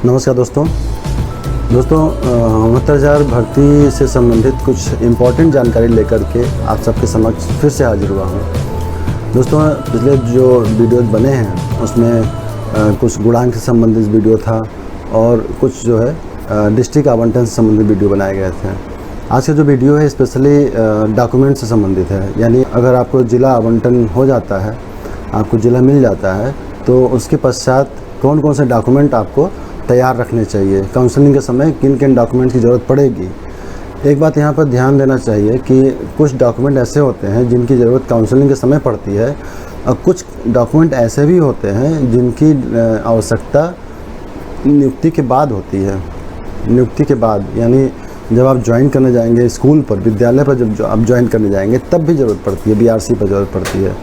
नमस्कार दोस्तों 69,000 भर्ती से संबंधित कुछ इम्पोर्टेंट जानकारी लेकर के आप सबके समक्ष फिर से हाजिर हुआ हूँ। दोस्तों पिछले जो वीडियोज़ बने हैं उसमें कुछ गुणांक से संबंधित वीडियो था और कुछ जो है डिस्ट्रिक्ट आवंटन से संबंधित वीडियो बनाए गए थे। आज का जो वीडियो है स्पेशली डॉक्यूमेंट से संबंधित है, यानी अगर आपको ज़िला आवंटन हो जाता है, आपको ज़िला मिल जाता है, तो उसके पश्चात कौन कौन से डॉक्यूमेंट आपको तैयार रखने चाहिए, काउंसलिंग के समय किन किन डॉक्यूमेंट की ज़रूरत पड़ेगी। एक बात यहाँ पर ध्यान देना चाहिए कि कुछ डॉक्यूमेंट ऐसे होते हैं जिनकी ज़रूरत काउंसलिंग के समय पड़ती है और कुछ डॉक्यूमेंट ऐसे भी होते हैं जिनकी आवश्यकता नियुक्ति के बाद होती है। नियुक्ति के बाद यानी जब आप ज्वाइन करने जाएंगे स्कूल पर, विद्यालय पर जब आप ज्वाइन करने जाएंगे तब भी ज़रूरत पड़ती है, BRC पर ज़रूरत पड़ती है।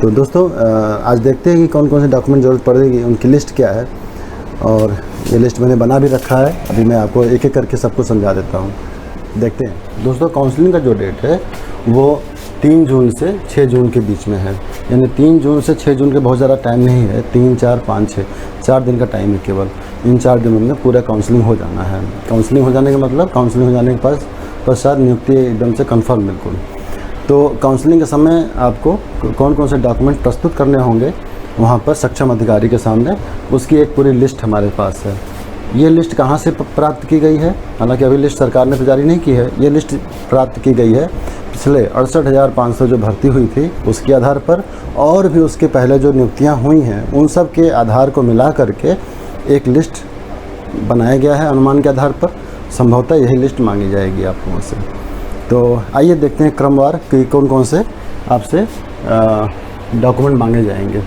तो दोस्तों आज देखते हैं कि कौन कौन से डॉक्यूमेंट ज़रूरत पड़ेगी, उनकी लिस्ट क्या है। और ये लिस्ट मैंने बना भी रखा है, अभी मैं आपको एक एक करके सबको समझा देता हूँ। देखते हैं दोस्तों, काउंसलिंग का जो डेट है वो 3 जून से 6 जून के बीच में है। यानी 3 जून से 6 जून के बहुत ज़्यादा टाइम नहीं है, 3, 4, 5, 6 4 दिन का टाइम है केवल। इन 4 दिनों में पूरा काउंसलिंग हो जाना है। काउंसलिंग हो जाने का मतलब काउंसलिंग हो जाने के पश्चात नियुक्ति एकदम से कन्फर्म बिल्कुल। तो काउंसलिंग के समय आपको कौन कौन से डॉक्यूमेंट प्रस्तुत करने होंगे वहाँ पर सक्षम अधिकारी के सामने, उसकी एक पूरी लिस्ट हमारे पास है। ये लिस्ट कहाँ से प्राप्त की गई है, हालांकि अभी लिस्ट सरकार ने तो जारी नहीं की है। ये लिस्ट प्राप्त की गई है पिछले 68,500 जो भर्ती हुई थी उसके आधार पर, और भी उसके पहले जो नियुक्तियाँ हुई हैं उन सब के आधार को मिला करके एक लिस्ट बनाया गया है। अनुमान के आधार पर संभवतः यही लिस्ट मांगी जाएगी आपको वहाँ से। तो आइए देखते हैं क्रमवार कि कौन कौन से आपसे डॉक्यूमेंट मांगे जाएंगे।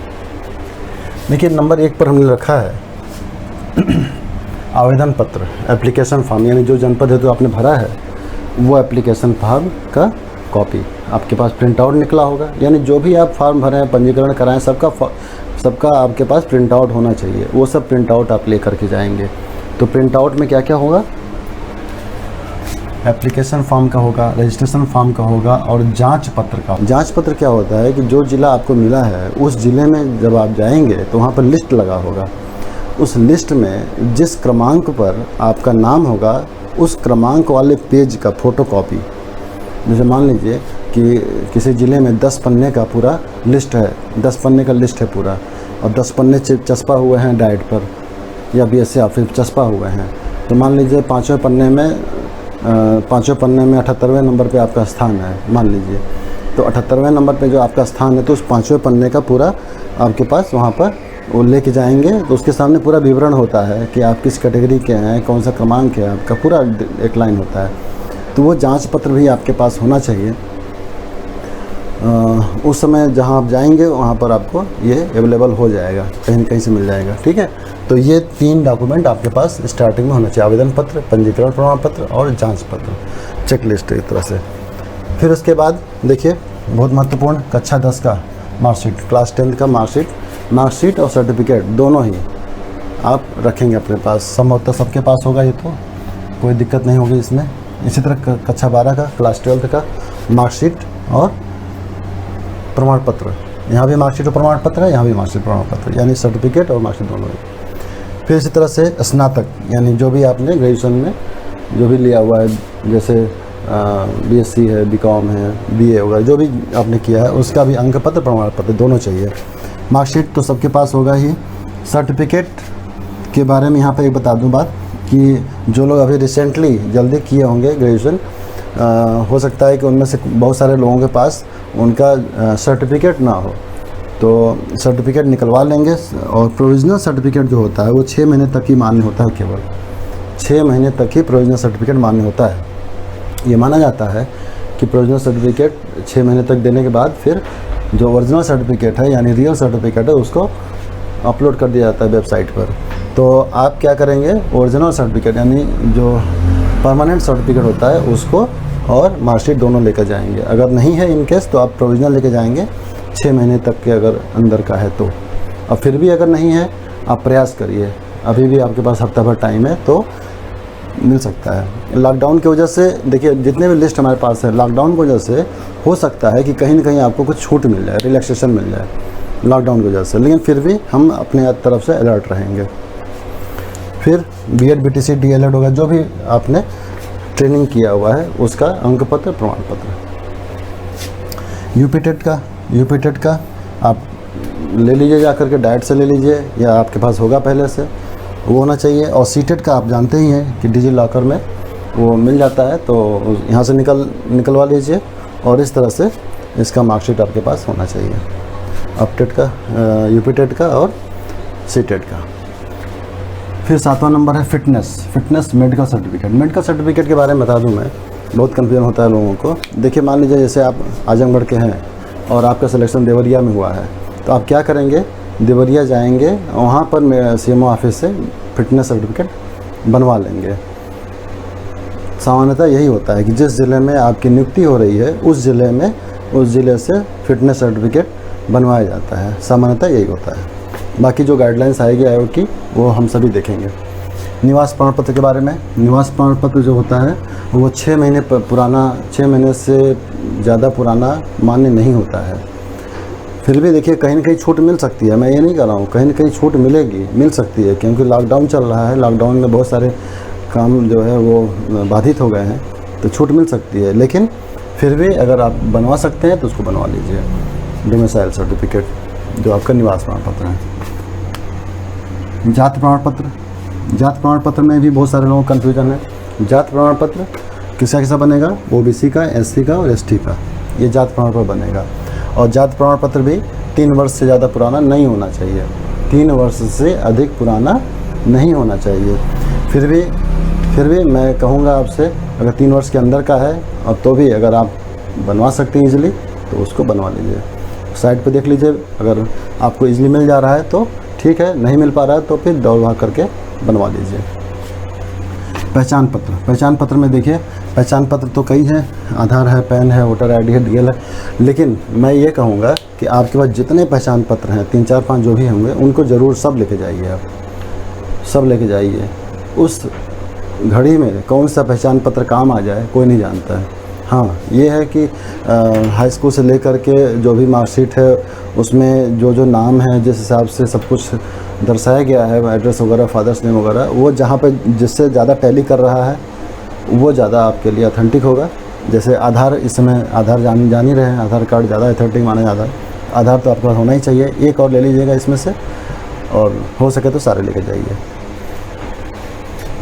देखिए नंबर 1 पर हमने रखा है आवेदन पत्र, एप्लीकेशन फॉर्म, यानी जो जनपद है तो आपने भरा है वो एप्लीकेशन फॉर्म का कॉपी आपके पास प्रिंट आउट निकला होगा। यानी जो भी आप फॉर्म भरें, पंजीकरण कराएं, सबका आपके पास प्रिंट आउट होना चाहिए। वो सब प्रिंट आउट आप ले करके जाएंगे। तो प्रिंट आउट में क्या क्या होगा, एप्लीकेशन फॉर्म का होगा, रजिस्ट्रेशन फॉर्म का होगा और जांच पत्र का। जांच पत्र क्या होता है कि जो ज़िला आपको मिला है उस ज़िले में जब आप जाएंगे तो वहाँ पर लिस्ट लगा होगा। उस लिस्ट में जिस क्रमांक पर आपका नाम होगा उस क्रमांक वाले पेज का फ़ोटोकॉपी। जैसे मान लीजिए कि किसी ज़िले में 10 पन्ने का पूरा लिस्ट है, 10 पन्ने का लिस्ट है पूरा, और 10 पन्ने चस्पा हुए हैं डाइट पर या BSc ऑफिस चस्पा हुए हैं। तो मान लीजिए पाँचवें पन्ने में 78वें नंबर पे आपका स्थान है मान लीजिए। तो 78वें नंबर पे जो आपका स्थान है तो उस 5वें पन्ने का पूरा आपके पास वहाँ पर वो लेके जाएंगे। तो उसके सामने पूरा विवरण होता है कि आप किस कैटेगरी के हैं, कौन सा क्रमांक है आपका, पूरा एक लाइन होता है। तो वो जांच पत्र भी आपके पास होना चाहिए। उस समय जहाँ आप जाएंगे वहाँ पर आपको ये अवेलेबल हो जाएगा, कहीं न कहीं से मिल जाएगा। ठीक है, तो ये 3 डॉक्यूमेंट आपके पास स्टार्टिंग में होना चाहिए, आवेदन पत्र, पंजीकरण प्रमाण पत्र और जांच पत्र, चेक लिस्ट एक तरह से। फिर उसके बाद देखिए बहुत महत्वपूर्ण, कक्षा 10 का मार्कशीट, क्लास 10 का मार्कशीट और सर्टिफिकेट दोनों ही आप रखेंगे अपने पास। संभवतः सबके पास होगा, ये तो कोई दिक्कत नहीं होगी इसमें। इसी तरह कक्षा 12 का, क्लास 12 का मार्कशीट और प्रमाण पत्र, यहाँ भी मार्कशीट और प्रमाण पत्र है, यहाँ भी मार्कशीट प्रमाण पत्र, यानी सर्टिफिकेट और मार्कशीट दोनों ही। फिर इसी तरह से स्नातक, यानी जो भी आपने ग्रेजुएशन में जो भी लिया हुआ है, जैसे BSc है, BCom है, BA होगा, जो भी आपने किया है उसका भी अंक पत्र, प्रमाण पत्र दोनों चाहिए। मार्कशीट तो सबके पास होगा ही। सर्टिफिकेट के बारे में यहाँ पर एक बता दूँ बात कि जो लोग अभी रिसेंटली जल्दी किए होंगे ग्रेजुएशन, हो सकता है कि उनमें से बहुत सारे लोगों के पास उनका सर्टिफिकेट ना हो, तो सर्टिफिकेट निकलवा लेंगे। और प्रोविजनल सर्टिफिकेट जो होता है वो 6 महीने तक ही मान्य होता है, केवल 6 महीने तक ही प्रोविजनल सर्टिफिकेट मान्य होता है। ये माना जाता है कि प्रोविजनल सर्टिफिकेट 6 महीने तक देने के बाद फिर जो ओरिजिनल सर्टिफिकेट है यानी रियल सर्टिफिकेट है उसको अपलोड कर दिया जाता है वेबसाइट पर। तो आप क्या करेंगे, ओरिजिनल सर्टिफिकेट यानी जो परमानेंट सर्टिफिकेट होता है उसको और मार्कशीट दोनों लेकर जाएंगे। अगर नहीं है इन केस तो आप प्रोविजनल लेकर जाएंगे 6 महीने तक के अगर अंदर का है तो। अब फिर भी अगर नहीं है आप प्रयास करिए, अभी भी आपके पास हफ्ता भर टाइम है तो मिल सकता है। लॉकडाउन की वजह से देखिए जितने भी लिस्ट हमारे पास है, लॉकडाउन की वजह से हो सकता है कि कहीं ना कहीं आपको कुछ छूट मिल जाए, रिलैक्सेशन मिल जाए लॉकडाउन की वजह से, लेकिन फिर भी हम अपने तरफ से अलर्ट रहेंगे। फिर बीएड बीटीसी डीएलएड होगा, जो भी आपने ट्रेनिंग किया हुआ है उसका अंक पत्र, प्रमाण पत्र। यूपी टेट का आप ले लीजिए, जा करके डायरेक्ट से ले लीजिए या आपके पास होगा पहले से, वो होना चाहिए। और सीटेट का आप जानते ही हैं कि डिजी लॉकर में वो मिल जाता है, तो यहाँ से निकलवा लीजिए और इस तरह से इसका मार्कशीट आपके पास होना चाहिए, अपटेट का, यूपी टेट का और सीटेट का। फिर 7वां नंबर है fitness medical certificate. Medical certificate के बारे में बता दूं मैं, बहुत कन्फ्यूजन होता है लोगों को। देखिए, मान लीजिए जैसे आप आजमगढ़ के हैं और आपका सिलेक्शन देवरिया में हुआ है, तो आप क्या करेंगे, देवरिया जाएंगे, वहाँ पर सीएमओ ऑफिस से फिटनेस सर्टिफिकेट बनवा लेंगे। सामान्यतः यही होता है कि जिस ज़िले में आपकी नियुक्ति हो रही है उस ज़िले से फिटनेस सर्टिफिकेट बनवाया जाता है, सामान्यतः यही होता है। बाकी जो गाइडलाइंस आएगी आयोग की वो हम सभी देखेंगे। निवास प्रमाण पत्र के बारे में, निवास प्रमाण पत्र जो होता है वो 6 महीने पुराना, 6 महीने से ज़्यादा पुराना मान्य नहीं होता है। फिर भी देखिए, कहीं ना कहीं छूट मिल सकती है, मैं ये नहीं कह रहा हूँ, कहीं ना कहीं छूट मिल सकती है, क्योंकि लॉकडाउन चल रहा है, लॉकडाउन में बहुत सारे काम जो है वो बाधित हो गए हैं, तो छूट मिल सकती है। लेकिन फिर भी अगर आप बनवा सकते हैं तो उसको बनवा लीजिए, डोमिसाइल सर्टिफिकेट जो आपका निवास प्रमाण पत्र है। जाति प्रमाण पत्र में भी बहुत सारे लोगों को कन्फ्यूजन है। जाति प्रमाण पत्र किसका बनेगा, ओबीसी का, एससी का और एसटी का, ये जाति प्रमाण पत्र बनेगा। और जाति प्रमाण पत्र भी 3 वर्ष से ज़्यादा पुराना नहीं होना चाहिए, 3 वर्ष से अधिक पुराना नहीं होना चाहिए। फिर भी मैं कहूँगा आपसे, अगर 3 वर्ष के अंदर का है और तो भी अगर आप बनवा सकते हैं ईजिली तो उसको बनवा लीजिए। साइट पे देख लीजिए, अगर आपको ईजिली मिल जा रहा है तो ठीक है, नहीं मिल पा रहा है तो फिर दौड़ भाग करके बनवा लीजिए। पहचान पत्र में देखिए, पहचान पत्र तो कई हैं, आधार है, पैन है, वोटर आईडी है, डीएल है, लेकिन मैं ये कहूँगा कि आपके पास जितने पहचान पत्र हैं, 3 4 5 जो भी होंगे, उनको ज़रूर सब लेके जाइए। आप सब लेके जाइए। उस घड़ी में कौन सा पहचान पत्र काम आ जाए कोई नहीं जानता है। हाँ, ये है कि हाई स्कूल से लेकर के जो भी मार्कशीट है उसमें जो नाम है, जिस हिसाब से सब कुछ दर्शाया गया है, एड्रेस वगैरह, फादर्स नेम वगैरह, वो जहाँ पे जिससे ज़्यादा टैली कर रहा है वो ज़्यादा आपके लिए ऑथेंटिक होगा। जैसे आधार, इस समय आधार जान ही रहे हैं, आधार कार्ड ज़्यादा ऑथेंटिक माना जाता है। आधार तो आपके पास होना ही चाहिए, एक और ले लीजिएगा इसमें से, और हो सके तो सारे लेके जाइए।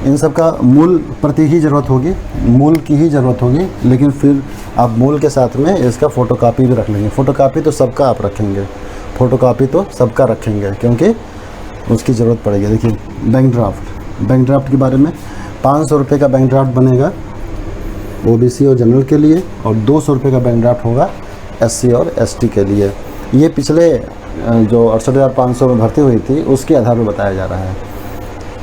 इन सब का मूल प्रति ही ज़रूरत होगी, मूल की ही ज़रूरत होगी, लेकिन फिर आप मूल के साथ में इसका फ़ोटोकॉपी भी रख लेंगे। फ़ोटोकॉपी तो सबका आप रखेंगे, फ़ोटोकॉपी तो सबका रखेंगे, क्योंकि उसकी ज़रूरत पड़ेगी। देखिए, बैंक ड्राफ्ट के बारे में 500 रुपये का बैंक ड्राफ्ट बनेगा ओबीसी और जनरल के लिए, और 200 रुपये का बैंक ड्राफ्ट होगा एससी और एसटी के लिए। ये पिछले जो 68,500 में भर्ती हुई थी उसके आधार पर बताया जा रहा है।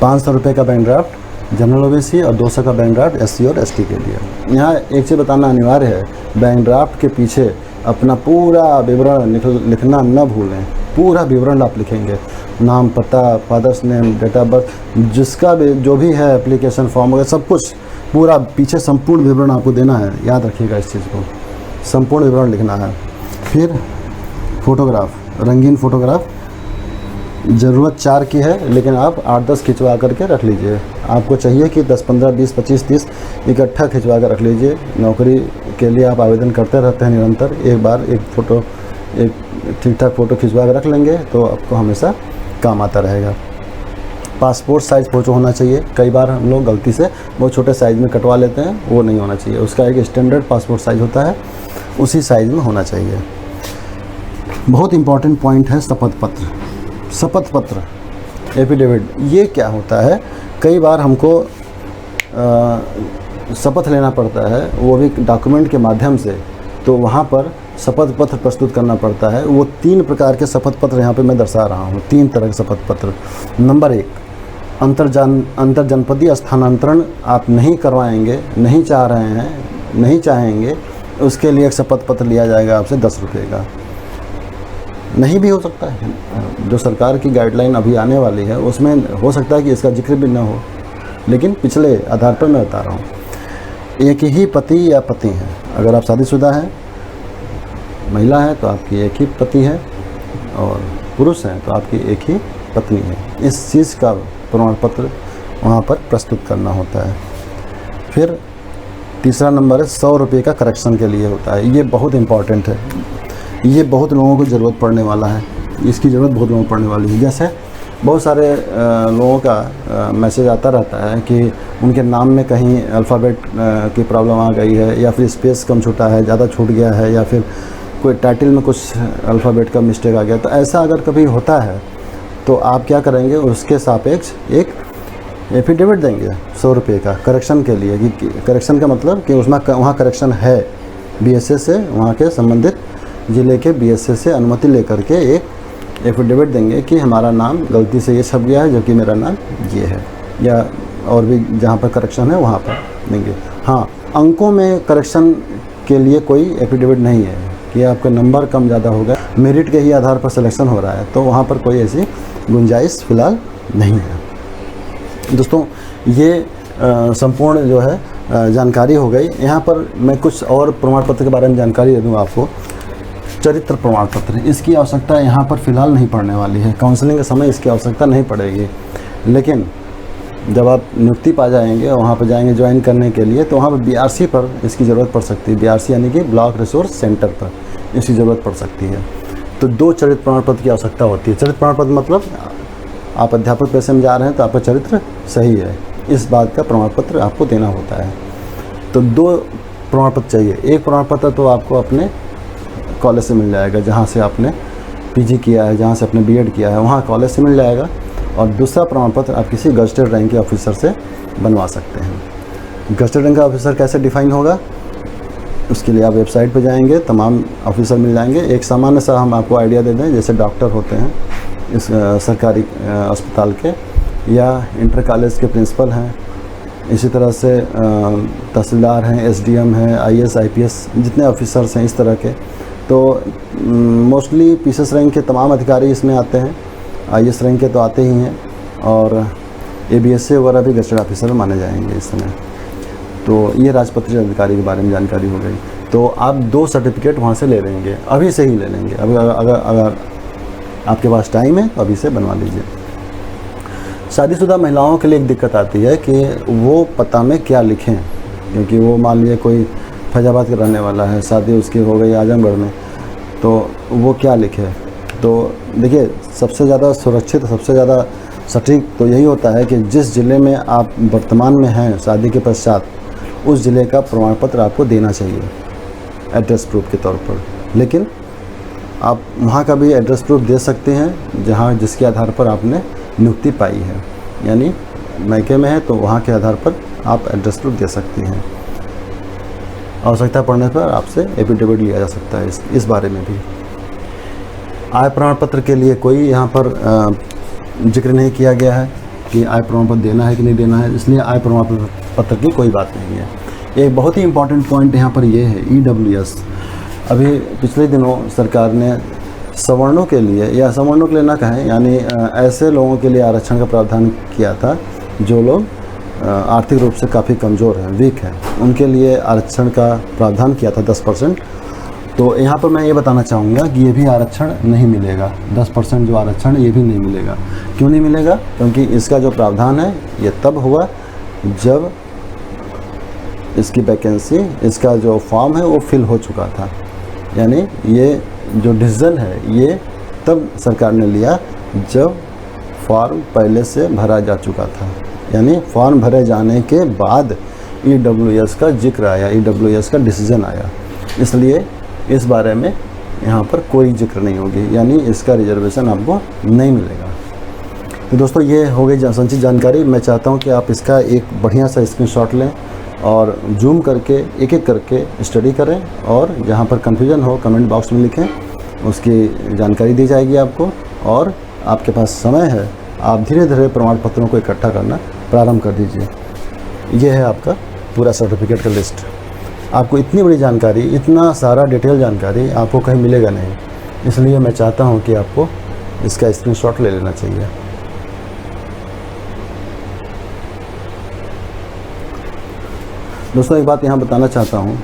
500 रुपये का बैंक ड्राफ्ट जनरल ओबीसी और 200 का बैंक ड्राफ्ट एससी और एसटी के लिए। यहाँ एक चीज़ बताना अनिवार्य है, बैंक ड्राफ्ट के पीछे अपना पूरा विवरण लिखना न भूलें। पूरा विवरण आप लिखेंगे, नाम, पता, father's name, date of birth, जिसका भी जो भी है, एप्लीकेशन फॉर्म वगैरह सब कुछ, पूरा पीछे संपूर्ण विवरण आपको देना है। याद रखिएगा इस चीज़ को, संपूर्ण विवरण लिखना है। फिर फोटोग्राफ, रंगीन फोटोग्राफ ज़रूरत 4 की है, लेकिन आप 8-10 खिंचवा करके रख लीजिए। आपको चाहिए कि 10, 15, 20, 25, 30 इकट्ठा खिंचवा कर रख लीजिए। नौकरी के लिए आप आवेदन करते रहते हैं निरंतर, एक बार एक ठीक ठाक फ़ोटो खिंचवा कर रख लेंगे तो आपको हमेशा काम आता रहेगा। पासपोर्ट साइज़ फ़ोटो होना चाहिए। कई बार हम लोग गलती से बहुत छोटे साइज़ में कटवा लेते हैं, वो नहीं होना चाहिए। उसका एक स्टैंडर्ड पासपोर्ट साइज़ होता है, उसी साइज़ में होना चाहिए। बहुत इम्पॉर्टेंट पॉइंट है शपथ पत्र, एफिडेविट। ये क्या होता है, कई बार हमको शपथ लेना पड़ता है, वो भी डॉक्यूमेंट के माध्यम से, तो वहाँ पर शपथ पत्र प्रस्तुत करना पड़ता है। वो 3 प्रकार के शपथ पत्र यहाँ पे मैं दर्शा रहा हूँ, 3 तरह के शपथ पत्र। नंबर 1, अंतरजनपदीय स्थानांतरण आप नहीं करवाएंगे, नहीं चाह रहे हैं, नहीं चाहेंगे, उसके लिए एक शपथ पत्र लिया जाएगा आपसे 10 रुपये का। नहीं भी हो सकता है, जो सरकार की गाइडलाइन अभी आने वाली है उसमें हो सकता है कि इसका जिक्र भी ना हो, लेकिन पिछले आधार पर मैं बता रहा हूँ। एक ही पति या पति हैं, अगर आप शादीशुदा हैं, महिला है तो आपकी एक ही पति है, और पुरुष हैं तो आपकी एक ही पत्नी है। इस चीज़ का प्रमाण पत्र वहाँ पर प्रस्तुत करना होता है। फिर तीसरा नंबर है 100 रुपये का करेक्शन के लिए होता है। ये बहुत इम्पॉर्टेंट है, ये बहुत लोगों को ज़रूरत पड़ने वाला है, इसकी ज़रूरत बहुत लोगों को पड़ने वाली है। जैसे बहुत सारे लोगों का मैसेज आता रहता है कि उनके नाम में कहीं अल्फ़ाबेट की प्रॉब्लम आ गई है, या फिर स्पेस कम छूटा है, ज़्यादा छूट गया है, या फिर कोई टाइटल में कुछ अल्फ़ाबेट का मिस्टेक आ गया। तो ऐसा अगर कभी होता है तो आप क्या करेंगे, उसके सापेक्ष एक एफिडेविट देंगे 100 रुपये का करेक्शन के लिए। कि करेक्शन का मतलब कि उसमें वहाँ करेक्शन है, BSA से, वहाँ के संबंधित ज़िले के BSA से अनुमति लेकर के एक एफिडेविट देंगे कि हमारा नाम गलती से ये छप गया है, जबकि मेरा नाम ये है, या और भी जहाँ पर करेक्शन है वहाँ पर देंगे। हाँ, अंकों में करेक्शन के लिए कोई एफिडेविट नहीं है कि आपका नंबर कम ज़्यादा होगा, मेरिट के ही आधार पर सिलेक्शन हो रहा है, तो वहाँ पर कोई ऐसी गुंजाइश फ़िलहाल नहीं है। दोस्तों, ये संपूर्ण जो है जानकारी हो गई। यहाँ पर मैं कुछ और प्रमाण पत्र के बारे में जानकारी दे दूँ आपको। चरित्र प्रमाण पत्र, इसकी आवश्यकता यहाँ पर फ़िलहाल नहीं पड़ने वाली है, काउंसलिंग के समय इसकी आवश्यकता नहीं पड़ेगी। लेकिन जब आप नियुक्ति पा जाएंगे, वहाँ पर जाएंगे ज्वाइन करने के लिए, तो वहाँ पर BRC पर इसकी ज़रूरत पड़ सकती है। BRC यानी कि ब्लॉक रिसोर्स सेंटर पर इसकी ज़रूरत पड़ सकती है। तो 2 चरित्र प्रमाण पत्र की आवश्यकता होती है। चरित्र प्रमाण पत्र मतलब आप अध्यापक पेशे में जा रहे हैं तो आपका चरित्र सही है, इस बात का प्रमाण पत्र आपको देना होता है। तो 2 प्रमाण पत्र चाहिए। एक प्रमाण पत्र तो आपको अपने कॉलेज से मिल जाएगा, जहाँ से आपने PG किया है, जहाँ से आपने B.Ed किया है, वहाँ कॉलेज से मिल जाएगा। और दूसरा प्रमाण पत्र आप किसी गज़टेड रैंक के ऑफिसर से बनवा सकते हैं। गज़टेड रैंक का ऑफिसर कैसे डिफ़ाइन होगा, उसके लिए आप वेबसाइट पर जाएंगे, तमाम ऑफिसर मिल जाएंगे। एक सामान्य सा हम आपको आइडिया दे दें, जैसे डॉक्टर होते हैं इस सरकारी अस्पताल के, या इंटर कॉलेज के प्रिंसिपल हैं, इसी तरह से तहसीलदार हैं, SDM हैं, IAS IPS जितने ऑफिसर्स हैं इस तरह के। तो मोस्टली PCS रैंक के तमाम अधिकारी इसमें आते हैं, IAS रैंक के तो आते ही हैं, और ABSA वगैरह भी गज़टेड ऑफिसर माने जाएंगे इस समय। तो ये राजपत्रित अधिकारी के बारे में जानकारी हो गई। तो आप 2 सर्टिफिकेट वहाँ से ले लेंगे, अभी से ही ले लेंगे। अगर आपके पास टाइम है तो अभी से बनवा लीजिए। शादीशुदा महिलाओं के लिए एक दिक्कत आती है कि वो पता में क्या लिखें, क्योंकि वो मान लीजिए कोई फैजाबाद का रहने वाला है, शादी उसकी हो गई आजमगढ़ में, तो वो क्या लिखे। तो देखिए, सबसे ज़्यादा सुरक्षित, सबसे ज़्यादा सटीक तो यही होता है कि जिस ज़िले में आप वर्तमान में हैं शादी के पश्चात, उस ज़िले का प्रमाण पत्र आपको देना चाहिए एड्रेस प्रूफ के तौर पर। लेकिन आप वहाँ का भी एड्रेस प्रूफ दे सकते हैं जहाँ जिसके आधार पर आपने नियुक्ति पाई है, यानी मैके में है तो वहाँ के आधार पर आप एड्रेस प्रूफ दे सकते हैं। आवश्यकता पड़ने पर आपसे एफिडेविट लिया जा सकता है इस बारे में भी। आय प्रमाण पत्र के लिए कोई यहाँ पर जिक्र नहीं किया गया है कि आय प्रमाण पत्र देना है कि नहीं देना है, इसलिए आय प्रमाण पत्र की कोई बात नहीं है। एक बहुत ही इम्पॉर्टेंट पॉइंट यहाँ पर ये है EWS। अभी पिछले दिनों सरकार ने सवर्णों के लिए, या सवर्णों के लिए ना कहें, यानी ऐसे लोगों के लिए आरक्षण का प्रावधान किया था जो लोग आर्थिक रूप से काफ़ी कमज़ोर हैं, वीक हैं, उनके लिए आरक्षण का प्रावधान किया था 10%। तो यहाँ पर मैं ये बताना चाहूँगा कि ये भी आरक्षण नहीं मिलेगा। 10% जो आरक्षण ये भी नहीं मिलेगा। क्यों नहीं मिलेगा? क्योंकि इसका जो प्रावधान है ये तब हुआ जब इसकी वैकेंसी, इसका जो फॉर्म है वो फिल हो चुका था। यानी ये जो डिसीजन है ये तब सरकार ने लिया जब फॉर्म पहले से भरा जा चुका था, यानी फॉर्म भरे जाने के बाद EWS का जिक्र आया, EWS का डिसीजन आया। इसलिए इस बारे में यहाँ पर कोई जिक्र नहीं होगी, यानी इसका रिजर्वेशन आपको नहीं मिलेगा। तो दोस्तों, ये हो गई संक्षिप्त जानकारी। मैं चाहता हूँ कि आप इसका एक बढ़िया सा स्क्रीनशॉट लें और जूम करके एक एक करके स्टडी करें, और जहाँ पर कन्फ्यूजन हो कमेंट बॉक्स में लिखें, उसकी जानकारी दी जाएगी आपको। और आपके पास समय है, आप धीरे धीरे प्रमाण पत्रों को इकट्ठा करना प्रारंभ कर दीजिए। यह है आपका पूरा सर्टिफिकेट का लिस्ट। आपको इतनी बड़ी जानकारी, इतना सारा डिटेल जानकारी आपको कहीं मिलेगा नहीं, इसलिए मैं चाहता हूं कि आपको इसका स्क्रीनशॉट ले लेना चाहिए। दोस्तों, एक बात यहाँ बताना चाहता हूँ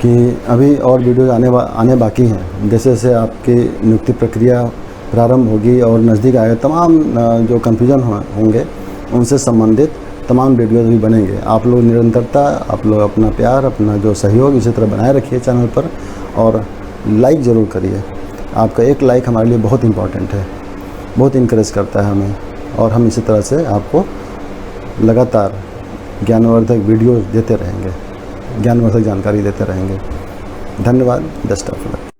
कि अभी और वीडियोज़ आने बाकी हैं। जैसे जैसे आपकी नियुक्ति प्रक्रिया प्रारंभ होगी और नज़दीक आएगा, तमाम जो कन्फ्यूजन होंगे उनसे संबंधित तमाम वीडियोज़ भी बनेंगे। आप लोग निरंतरता, आप लोग अपना प्यार, अपना जो सहयोग इसी तरह बनाए रखिए चैनल पर, और लाइक ज़रूर करिए। आपका एक लाइक हमारे लिए बहुत इम्पॉर्टेंट है, बहुत इनकरेज करता है हमें, और हम इसी तरह से आपको लगातार ज्ञानवर्धक वीडियोज़ देते रहेंगे, ज्ञानवर्धक जानकारी देते रहेंगे। धन्यवाद। Best of luck.